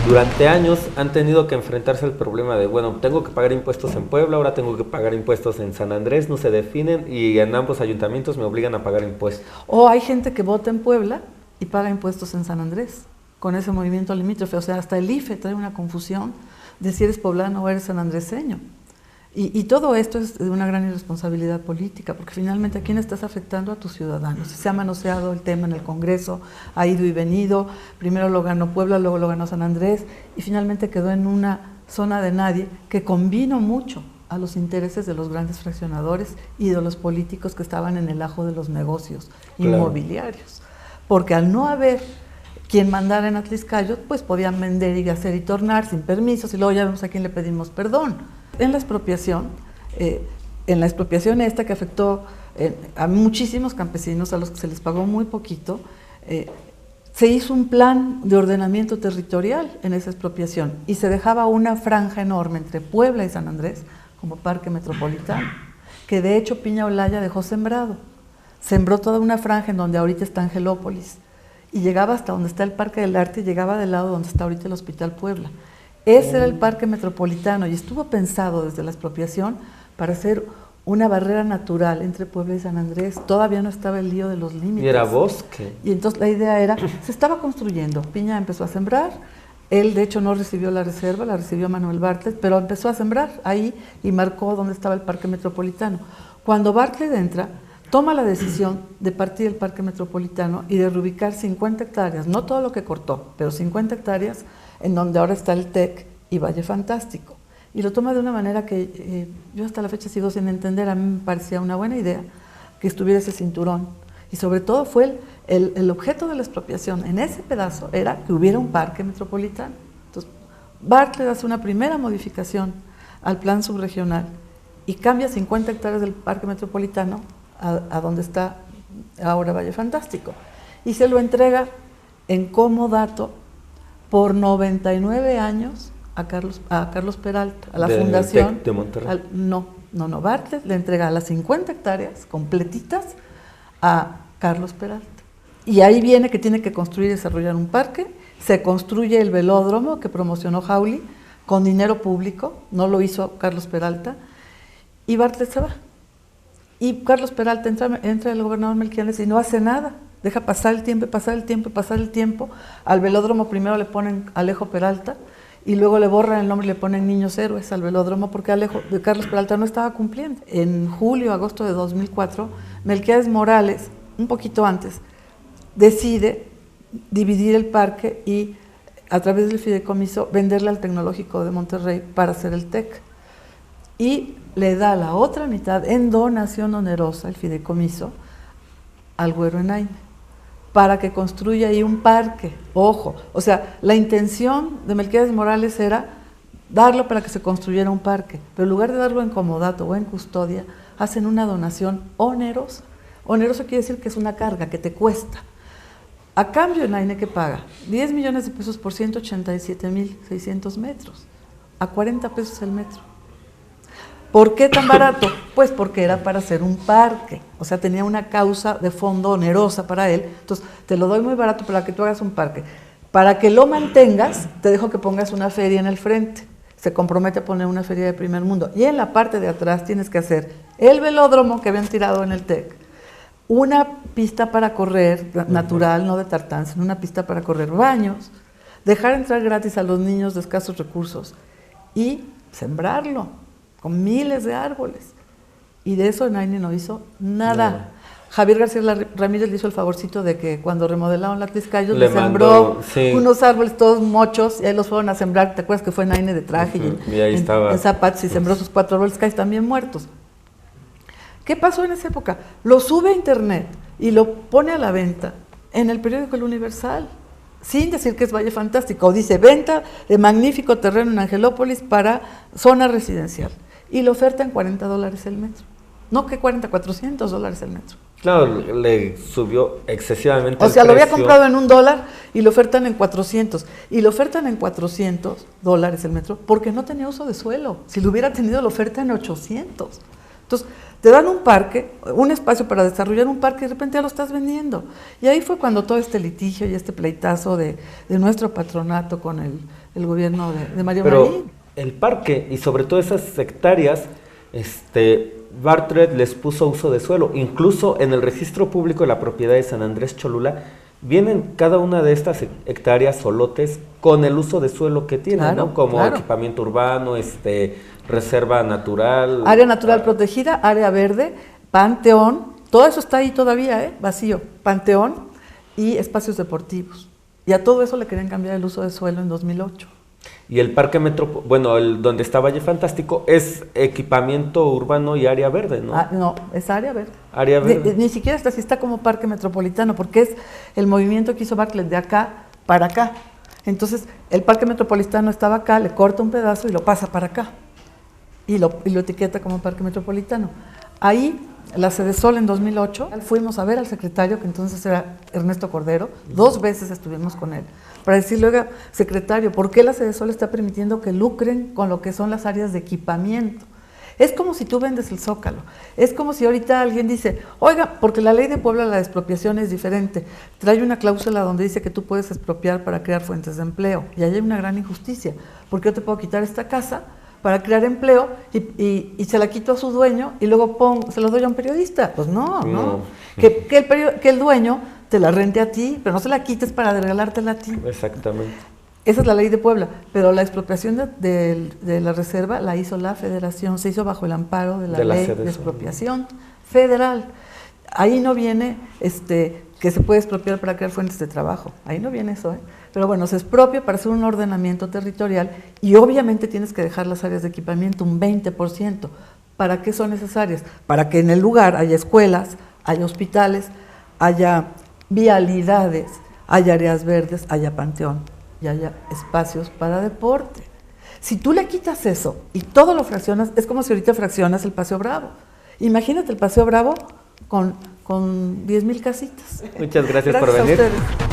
durante años han tenido que enfrentarse al problema de, bueno, tengo que pagar impuestos en Puebla, ahora tengo que pagar impuestos en San Andrés, no se definen y en ambos ayuntamientos me obligan a pagar impuestos. O hay gente que vota en Puebla y paga impuestos en San Andrés, con ese movimiento limítrofe. O sea, hasta el IFE trae una confusión de si eres poblano o eres sanandreseño. Y todo esto es de una gran irresponsabilidad política, porque finalmente ¿a quién estás afectando? A tus ciudadanos. Se ha manoseado el tema en el Congreso, ha ido y venido, primero lo ganó Puebla, luego lo ganó San Andrés, y finalmente quedó en una zona de nadie que convino mucho a los intereses de los grandes fraccionadores y de los políticos que estaban en el ajo de los negocios inmobiliarios. Porque al no haber quien mandara en Atliscayo, pues podían vender y hacer y tornar sin permisos, y luego ya vemos a quién le pedimos perdón. En la expropiación esta que afectó a muchísimos campesinos, a los que se les pagó muy poquito, se hizo un plan de ordenamiento territorial en esa expropiación y se dejaba una franja enorme entre Puebla y San Andrés como parque metropolitano, que de hecho Piña Olaya dejó sembrado. Sembró toda una franja en donde ahorita está Angelópolis y llegaba hasta donde está el Parque del Arte y llegaba del lado donde está ahorita el Hospital Puebla. Ese era el parque metropolitano y estuvo pensado desde la expropiación para hacer una barrera natural entre Puebla y San Andrés. Todavía no estaba el lío de los límites. Y era bosque. Y entonces la idea era, se estaba construyendo, Piña empezó a sembrar, él de hecho no recibió la reserva, la recibió Manuel Bartlett, pero empezó a sembrar ahí y marcó dónde estaba el parque metropolitano. Cuando Bartlett entra, toma la decisión de partir el parque metropolitano y de reubicar 50 hectáreas, no todo lo que cortó, pero 50 hectáreas, en donde ahora está el TEC y Valle Fantástico. Y lo toma de una manera que yo hasta la fecha sigo sin entender. A mí me parecía una buena idea que estuviera ese cinturón. Y sobre todo fue el objeto de la expropiación en ese pedazo era que hubiera un parque metropolitano. Entonces, Bartlett hace una primera modificación al plan subregional y cambia 50 hectáreas del parque metropolitano a donde está ahora Valle Fantástico. Y se lo entrega en comodato por 99 años a Carlos Peralta, a la fundación. ¿De Monterrey? No, Bartlett le entrega las 50 hectáreas completitas a Carlos Peralta. Y ahí viene que tiene que construir y desarrollar un parque, se construye el velódromo que promocionó Jauli con dinero público, no lo hizo Carlos Peralta, y Bartlett se va. Y Carlos Peralta entra el gobernador Melquiades y no hace nada. Deja pasar el tiempo, pasar el tiempo, pasar el tiempo. Al velódromo primero le ponen Alejo Peralta y luego le borran el nombre y le ponen Niños Héroes al velódromo porque Carlos Peralta no estaba cumpliendo. En julio, agosto de 2004, Melquiades Morales, un poquito antes, decide dividir el parque y a través del fideicomiso venderle al Tecnológico de Monterrey para hacer el TEC. Y le da la otra mitad en donación onerosa, el fideicomiso, al Güero Enaine, para que construya ahí un parque. Ojo, o sea, la intención de Melquiades Morales era darlo para que se construyera un parque, pero en lugar de darlo en comodato o en custodia, hacen una donación onerosa. Oneroso quiere decir que es una carga, que te cuesta. A cambio, Enaine, ¿qué paga? 10 millones de pesos por 187,600 metros, a 40 pesos el metro. ¿Por qué tan barato? Pues porque era para hacer un parque, o sea, tenía una causa de fondo onerosa para él, entonces te lo doy muy barato para que tú hagas un parque. Para que lo mantengas, te dejo que pongas una feria en el frente, se compromete a poner una feria de primer mundo, y en la parte de atrás tienes que hacer el velódromo que habían tirado en el TEC, una pista para correr natural, no de tartán, sino una pista para correr, baños, dejar entrar gratis a los niños de escasos recursos y sembrarlo con miles de árboles. Y de eso Enaine no hizo nada. No. Javier García Ramírez le hizo el favorcito de que cuando remodelaron la Atliscayo le sembró unos árboles todos mochos y ahí los fueron a sembrar. ¿Te acuerdas que fue Enaine de traje? Y ahí estaba. En zapatos y sembró sus 4 árboles que están bien muertos. ¿Qué pasó en esa época? Lo sube a internet y lo pone a la venta en el periódico El Universal, sin decir que es Valle Fantástico. O dice, venta de magnífico terreno en Angelópolis para zona residencial. Y lo oferta en $40 el metro. No, que 40, $400 el metro. Claro, le subió excesivamente el precio. Lo había comprado en $1 y lo ofertan en 400. Y lo ofertan en $400 el metro porque no tenía uso de suelo. Si lo hubiera tenido, lo oferta en 800. Entonces, te dan un parque, un espacio para desarrollar un parque y de repente ya lo estás vendiendo. Y ahí fue cuando todo este litigio y este pleitazo de nuestro patronato con el gobierno de Mario Marín. El parque y sobre todo esas hectáreas, Bartlett les puso uso de suelo. Incluso en el registro público de la propiedad de San Andrés Cholula, vienen cada una de estas hectáreas o lotes con el uso de suelo que tienen, Claro, ¿no? Como claro. equipamiento urbano, reserva natural. Área natural protegida, área verde, panteón, todo eso está ahí todavía, vacío, panteón y espacios deportivos. Y a todo eso le querían cambiar el uso de suelo en 2008. Y el parque donde está Valle Fantástico es equipamiento urbano y área verde, ¿no? No, es área verde. Área verde. Ni siquiera está así, está como parque metropolitano, porque es el movimiento que hizo Bartlett de acá para acá. Entonces, el parque metropolitano estaba acá, le corta un pedazo y lo pasa para acá. Y lo etiqueta como parque metropolitano. Ahí, la Sedesol en 2008, fuimos a ver al secretario, que entonces era Ernesto Cordero, 2 veces estuvimos con él, para decirle, oiga, secretario, ¿por qué la Sedesol está permitiendo que lucren con lo que son las áreas de equipamiento? Es como si tú vendes el Zócalo, es como si ahorita alguien dice, oiga, porque la ley de Puebla, la expropiación es diferente, trae una cláusula donde dice que tú puedes expropiar para crear fuentes de empleo, y ahí hay una gran injusticia, porque yo te puedo quitar esta casa para crear empleo y se la quito a su dueño y luego se lo doy a un periodista. Pues no. Que el dueño te la rente a ti, pero no se la quites para regalártela a ti. Exactamente. Esa es la ley de Puebla, pero la expropiación de la reserva la hizo la Federación, se hizo bajo el amparo de la ley de expropiación federal. Ahí no viene que se puede expropiar para crear fuentes de trabajo, ahí no viene eso, Pero bueno, se expropia para hacer un ordenamiento territorial y obviamente tienes que dejar las áreas de equipamiento un 20%. ¿Para qué son necesarias? Para que en el lugar haya escuelas, haya hospitales, haya vialidades, haya áreas verdes, haya panteón y haya espacios para deporte. Si tú le quitas eso y todo lo fraccionas, es como si ahorita fraccionas el Paseo Bravo. Imagínate el Paseo Bravo con 10,000 casitas. Muchas gracias por Gracias venir. a ustedes.